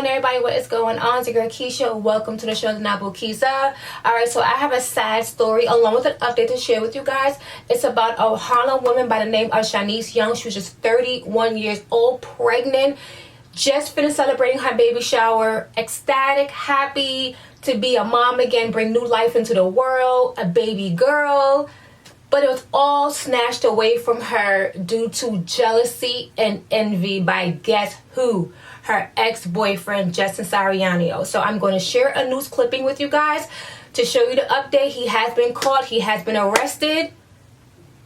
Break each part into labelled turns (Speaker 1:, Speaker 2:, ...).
Speaker 1: on, everybody? What is going on? It's your girl Keisha. Welcome to the show, Undeniablekeziah. Alright, so I have a sad story along with an update to share with you guys. It's about a Harlem woman by the name of Shanice Young. She was just 31 years old, pregnant, just finished celebrating her baby shower, ecstatic, happy to be a mom again, bring new life into the world, a baby girl. But it was all snatched away from her due to jealousy and envy by guess who? Her ex-boyfriend, Justin Soriano. So I'm going to share a news clipping with you guys to show you the update. He has been caught. He has been arrested.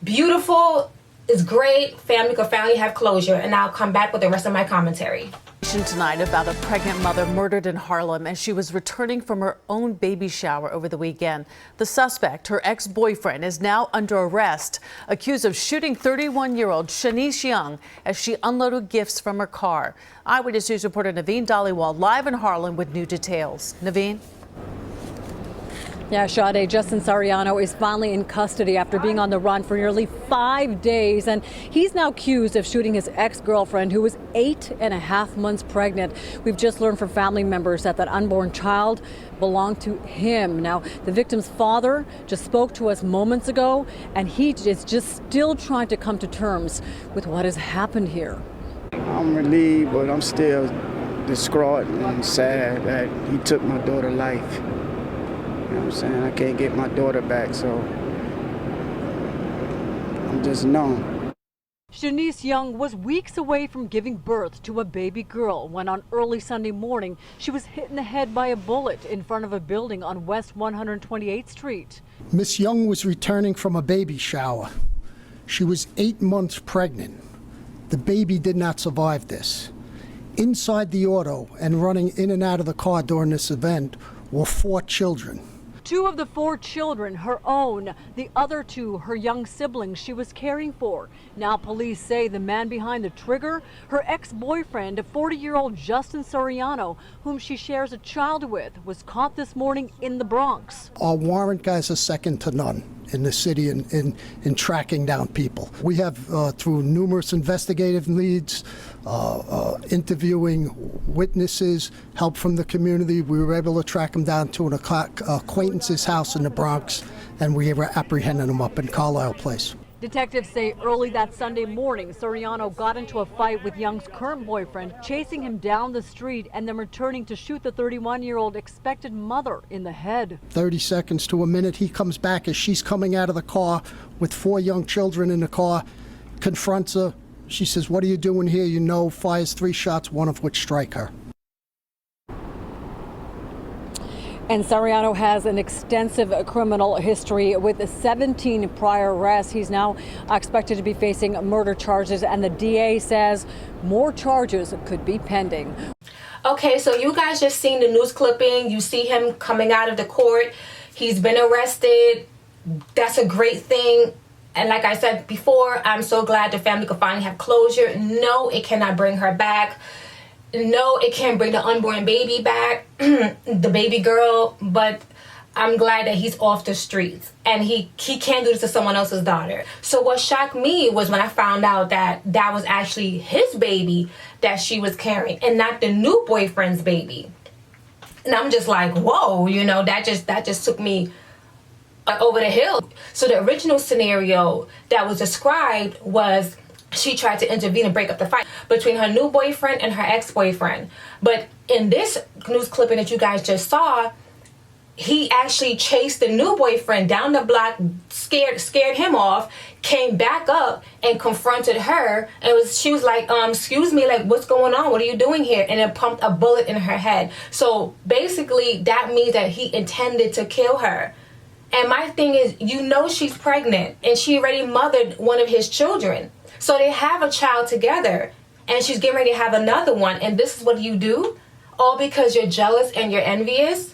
Speaker 1: Beautiful. It's great. Family could finally have closure. And I'll come back with the rest of my commentary.
Speaker 2: Tonight about a pregnant mother murdered in Harlem as she was returning from her own baby shower over the weekend. The suspect, her ex-boyfriend, is now under arrest, accused of shooting 31-year-old Shanice Young as she unloaded gifts from her car. Eyewitness News reporter Naveen Dhaliwal live in Harlem with new details. Naveen?
Speaker 3: Yeah, sh0t, Justin Soriano is finally in custody after being on the run for nearly 5 days. And he's now accused of shooting his ex-girlfriend, who was 8.5 months pregnant. We've just learned from family members that unborn child belonged to him. Now, the victim's father just spoke to us moments ago, and he is just still trying to come to terms with what has happened here.
Speaker 4: I'm relieved, but I'm still distraught and sad that he took my daughter's life. You know what I'm saying? I can't get my daughter back, so I'm just numb.
Speaker 3: Shanice Young was weeks away from giving birth to a baby girl when on early Sunday morning she was hit in the head by a bullet in front of a building on West 128th Street.
Speaker 5: Miss Young was returning from a baby shower. She was 8 months pregnant. The baby did not survive this. Inside the auto and running in and out of the car during this event were 4 children.
Speaker 3: 2 of the 4 children, her own. The other 2, her young siblings she was caring for. Now police say the man behind the trigger, her ex-boyfriend, 40-year-old Justin Soriano, whom she shares a child with, was caught this morning in the Bronx.
Speaker 5: Our warrant guys are second to none in the city in tracking down people. We have, through numerous investigative leads, interviewing witnesses, help from the community, we were able to track him down to an acquaintance's house in the Bronx, and we were apprehending him up in Carlisle Place.
Speaker 3: Detectives say early that Sunday morning, Soriano got into a fight with Young's current boyfriend, chasing him down the street and then returning to shoot the 31-year-old expected mother in the head.
Speaker 5: 30 seconds to a minute, he comes back as she's coming out of the car with 4 young children in the car, confronts her. She says, "What are you doing here?" You know, fires 3 shots, one of which strike her.
Speaker 3: And Soriano has an extensive criminal history with 17 prior arrests. He's now expected to be facing murder charges, and the DA says more charges could be pending.
Speaker 1: Okay, so you guys just seen the news clipping. You see him coming out of the court. He's been arrested. That's a great thing. And like I said before, I'm so glad the family could finally have closure. No, it cannot bring her back. No, it can't bring the unborn baby back, the baby girl, but I'm glad that he's off the streets and he can't do this to someone else's daughter. So what shocked me was when I found out that that was actually his baby that she was carrying and not the new boyfriend's baby. And I'm just like, whoa, you know, that just took me over the hill. So the original scenario that was described was she tried to intervene and break up the fight between her new boyfriend and her ex-boyfriend. But in this news clipping that you guys just saw, he actually chased the new boyfriend down the block, scared him off, came back up and confronted her. And she was like, excuse me, like, what's going on? What are you doing here? And then pumped a bullet in her head. So basically that means that he intended to kill her. And my thing is, you know, she's pregnant and she already mothered one of his children. So they have a child together and she's getting ready to have another one. And this is what you do? All because you're jealous and you're envious?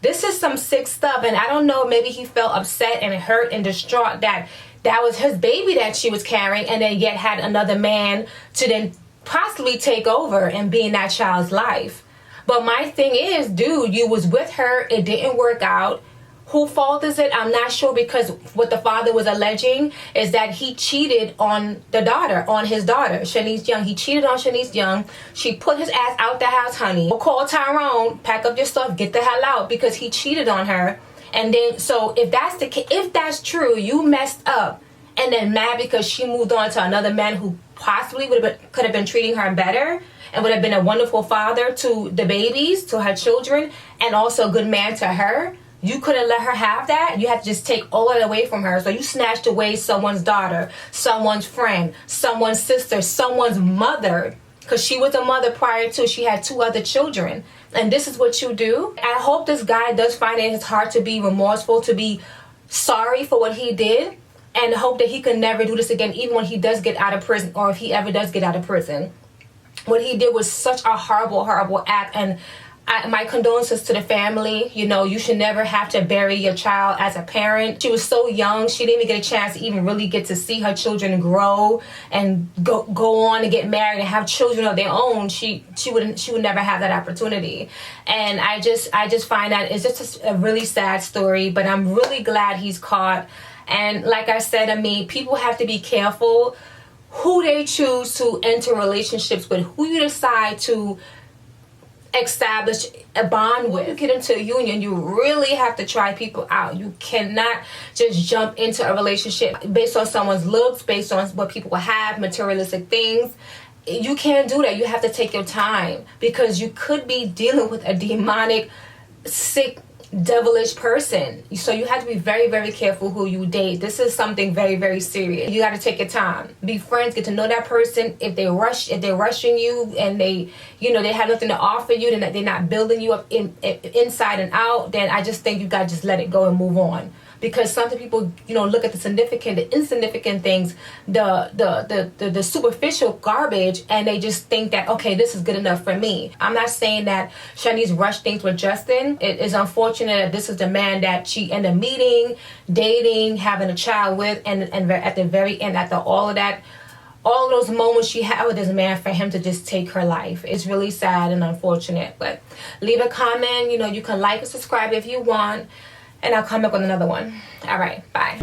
Speaker 1: This is some sick stuff. And I don't know, maybe he felt upset and hurt and distraught that that was his baby that she was carrying and then yet had another man to then possibly take over and be in that child's life. But my thing is, dude, you was with her. It didn't work out. Who fault is it? I'm not sure, because what the father was alleging is that he cheated on his daughter, Shanice Young. He cheated on Shanice Young. She put his ass out the house, honey. Call Tyrone, pack up your stuff, get the hell out, because he cheated on her. And then, so if that's true, you messed up, and then mad because she moved on to another man who possibly could have been treating her better and would have been a wonderful father to the babies, to her children, and also a good man to her. You couldn't let her have that. You had to just take all of it away from her. So you snatched away someone's daughter, someone's friend, someone's sister, someone's mother, because she was a mother prior to. She had 2 other children. And this is what you do. I hope this guy does find it in his heart to be remorseful, to be sorry for what he did, and hope that he can never do this again, even when he does get out of prison, or if he ever does get out of prison. What he did was such a horrible, horrible act, and my condolences to the family. You know, you should never have to bury your child as a parent. She was so young, she didn't even get a chance to even really get to see her children grow and go on and get married and have children of their own. She would never have that opportunity. And I just find that it's just a really sad story, but I'm really glad he's caught. And like I said, I mean, people have to be careful who they choose to enter relationships with, who you decide to establish a bond with. When you get into a union, you really have to try people out. You cannot just jump into a relationship based on someone's looks, based on what people have, materialistic things. You can't do that. You have to take your time, because you could be dealing with a demonic, sick, devilish person. So you have to be very, very careful who you date. This is something very, very serious. You got to take your time. Be friends. Get to know that person. If they're rushing you and they have nothing to offer you, then they're not building you up inside and out, then I just think you got to just let it go and move on. Because sometimes people, look at the insignificant things, the superficial garbage, and they just think that, okay, this is good enough for me. I'm not saying that Shanice rushed things with Justin. It is unfortunate that this is the man that she ended up meeting, dating, having a child with, and at the very end, after all of that, all those moments she had with this man, for him to just take her life. It's really sad and unfortunate. But leave a comment. You can like and subscribe if you want. And I'll come back with another one. All right, bye.